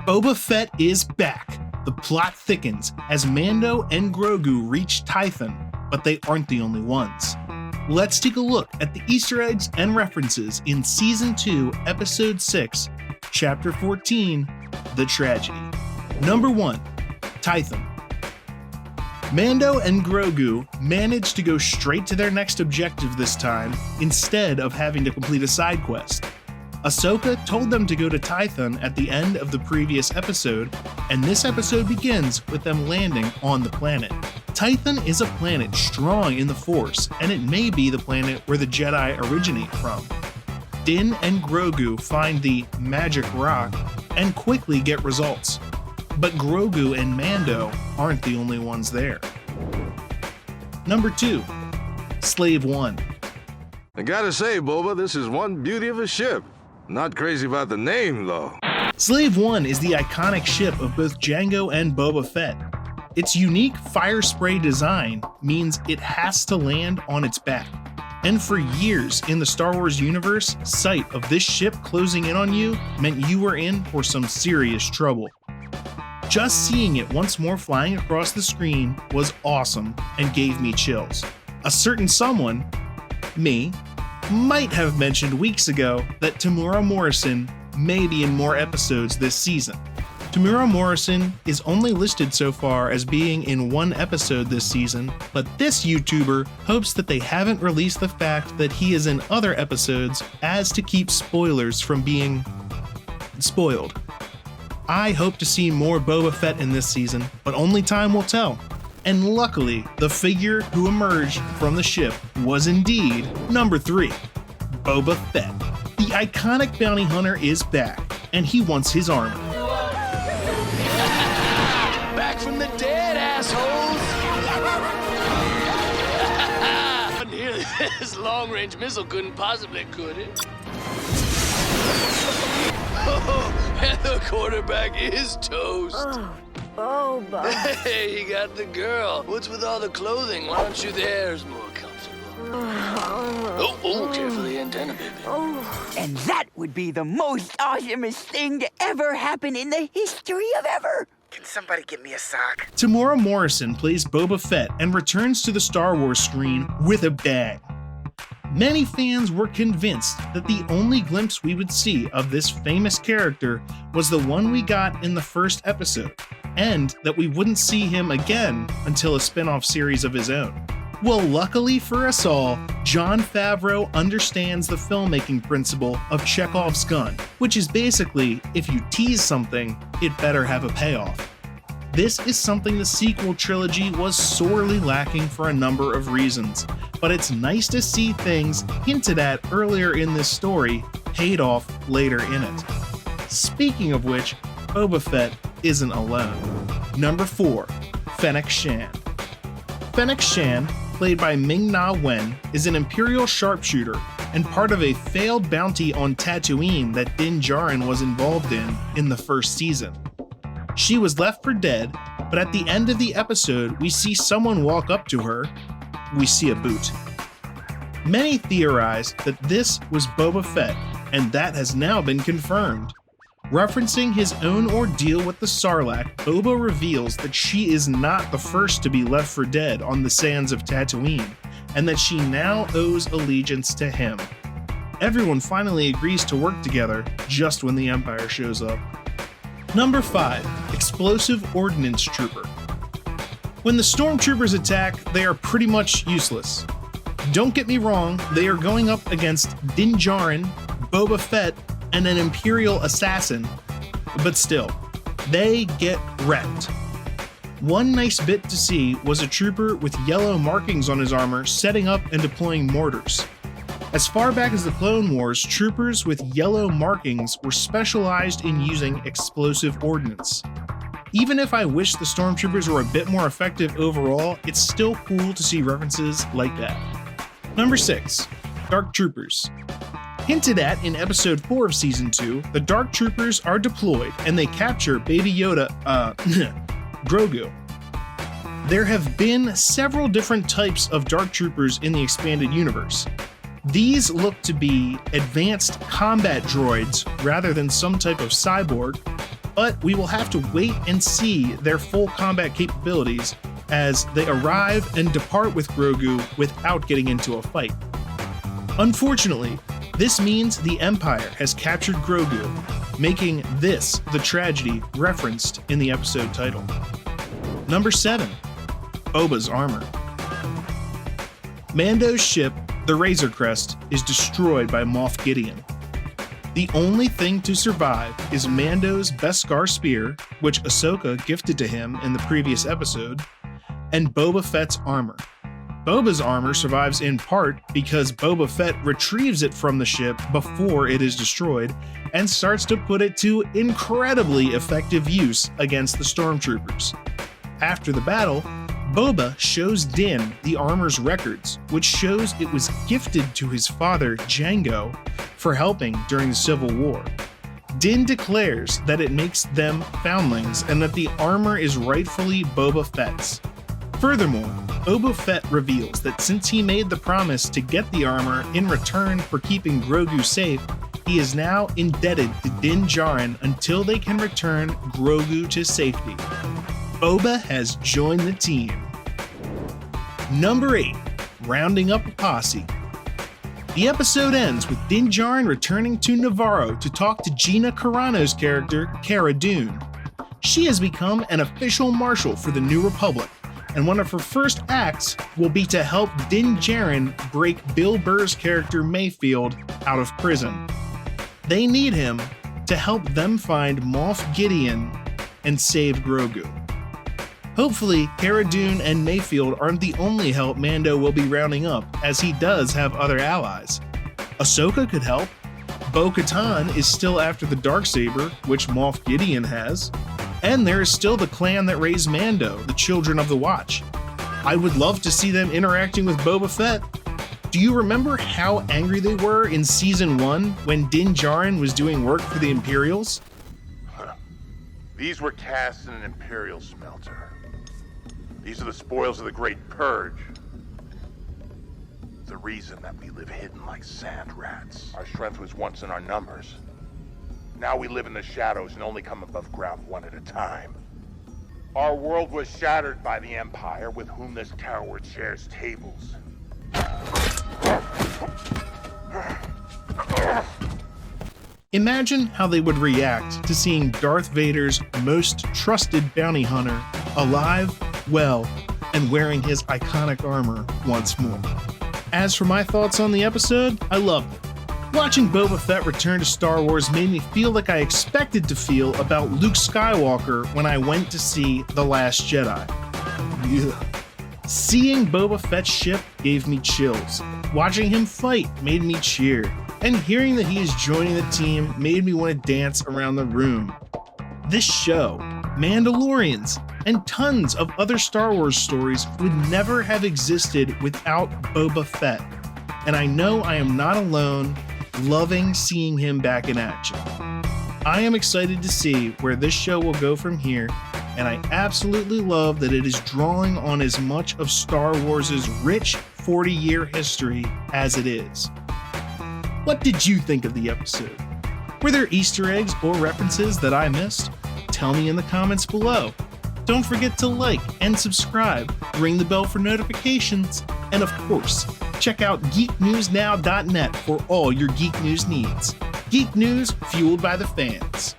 Boba Fett is back. The plot thickens as Mando and Grogu reach Tython, but they aren't the only ones. Let's take a look at the Easter eggs and references in Season 2, Episode 6, Chapter 14, The Tragedy. Number 1. Tython. Mando and Grogu managed to go straight to their next objective this time, instead of having to complete a side quest. Ahsoka told them to go to Tython at the end of the previous episode, and this episode begins with them landing on the planet. Tython is a planet strong in the Force, and it may be the planet where the Jedi originate from. Din and Grogu find the magic rock and quickly get results. But Grogu and Mando aren't the only ones there. Number 2. Slave 1. I gotta say, Boba, this is one beauty of a ship. Not crazy about the name, though. Slave 1 is the iconic ship of both Jango and Boba Fett. Its unique fire spray design means it has to land on its back. And for years in the Star Wars universe, sight of this ship closing in on you meant you were in for some serious trouble. Just seeing it once more flying across the screen was awesome and gave me chills. A certain someone, me, might have mentioned weeks ago that Temuera Morrison may be in more episodes this season. Temuera Morrison is only listed so far as being in one episode this season, but this YouTuber hopes that they haven't released the fact that he is in other episodes as to keep spoilers from being spoiled. I hope to see more Boba Fett in this season, but only time will tell. And luckily, the figure who emerged from the ship was indeed number 3, Boba Fett. The iconic bounty hunter is back, and he wants his armor. Back from the dead, assholes! This long-range missile couldn't possibly, could it? Oh, and the quarterback is toast. Oh, Boba. Hey, you got the girl. What's with all the clothing? Why don't you theirs more comfortable? Oh, carefully antenna, baby. And that would be the most awesomest thing to ever happen in the history of ever. Can somebody get me a sock? Temuera Morrison plays Boba Fett and returns to the Star Wars screen with a bang. Many fans were convinced that the only glimpse we would see of this famous character was the one we got in the first episode, and that we wouldn't see him again until a spin-off series of his own. Well, luckily for us all, Jon Favreau understands the filmmaking principle of Chekhov's gun, which is basically, if you tease something, it better have a payoff. This is something the sequel trilogy was sorely lacking for a number of reasons, but it's nice to see things hinted at earlier in this story paid off later in it. Speaking of which, Boba Fett isn't alone. Number 4. Fennec Shan. Fennec Shan, played by Ming-Na Wen, is an Imperial sharpshooter and part of a failed bounty on Tatooine that Din Djarin was involved in the first season. She was left for dead, but at the end of the episode, we see someone walk up to her. We see a boot. Many theorized that this was Boba Fett, and that has now been confirmed. Referencing his own ordeal with the Sarlacc, Boba reveals that she is not the first to be left for dead on the sands of Tatooine, and that she now owes allegiance to him. Everyone finally agrees to work together just when the Empire shows up. Number 5. Explosive Ordnance Trooper. When the Stormtroopers attack, they are pretty much useless. Don't get me wrong, they are going up against Din Djarin, Boba Fett, and an Imperial assassin, but still, they get wrecked. One nice bit to see was a trooper with yellow markings on his armor setting up and deploying mortars. As far back as the Clone Wars, troopers with yellow markings were specialized in using explosive ordnance. Even if I wish the Stormtroopers were a bit more effective overall, it's still cool to see references like that. Number 6. Dark Troopers. Hinted at in Episode 4 of Season 2, the Dark Troopers are deployed and they capture Baby Yoda, Grogu. There have been several different types of Dark Troopers in the expanded universe. These look to be advanced combat droids rather than some type of cyborg, but we will have to wait and see their full combat capabilities as they arrive and depart with Grogu without getting into a fight. Unfortunately, this means the Empire has captured Grogu, making this the tragedy referenced in the episode title. Number 7. Boba's armor. Mando's ship, the Razor Crest, is destroyed by Moff Gideon. The only thing to survive is Mando's Beskar spear, which Ahsoka gifted to him in the previous episode, and Boba Fett's armor. Boba's armor survives in part because Boba Fett retrieves it from the ship before it is destroyed and starts to put it to incredibly effective use against the stormtroopers. After the battle, Boba shows Din the armor's records, which shows it was gifted to his father, Jango, for helping during the Civil War. Din declares that it makes them foundlings and that the armor is rightfully Boba Fett's. Furthermore, Boba Fett reveals that since he made the promise to get the armor in return for keeping Grogu safe, he is now indebted to Din Djarin until they can return Grogu to safety. Boba has joined the team. Number 8. Rounding up a posse. The episode ends with Din Djarin returning to Navarro to talk to Gina Carano's character, Cara Dune. She has become an official marshal for the New Republic, and one of her first acts will be to help Din Djarin break Bill Burr's character Mayfield out of prison. They need him to help them find Moff Gideon and save Grogu. Hopefully, Cara Dune and Mayfield aren't the only help Mando will be rounding up, as he does have other allies. Ahsoka could help. Bo-Katan is still after the Darksaber, which Moff Gideon has. And there is still the clan that raised Mando, the Children of the Watch. I would love to see them interacting with Boba Fett. Do you remember how angry they were in Season 1 when Din Djarin was doing work for the Imperials? These were cast in an Imperial smelter. These are the spoils of the Great Purge. The reason that we live hidden like sand rats. Our strength was once in our numbers. Now we live in the shadows and only come above ground one at a time. Our world was shattered by the Empire, with whom this coward shares tables. Imagine how they would react to seeing Darth Vader's most trusted bounty hunter alive, well, and wearing his iconic armor once more. As for my thoughts on the episode, I loved it. Watching Boba Fett return to Star Wars made me feel like I expected to feel about Luke Skywalker when I went to see The Last Jedi. Ugh. Seeing Boba Fett's ship gave me chills. Watching him fight made me cheer. And hearing that he is joining the team made me want to dance around the room. This show, Mandalorians, and tons of other Star Wars stories would never have existed without Boba Fett. And I know I am not alone loving seeing him back in action. I am excited to see where this show will go from here, and I absolutely love that it is drawing on as much of Star Wars' rich 40-year history as it is. What did you think of the episode? Were there Easter eggs or references that I missed? Tell me in the comments below. Don't forget to like and subscribe, ring the bell for notifications, and of course, check out geeknewsnow.net for all your geek news needs. Geek news fueled by the fans.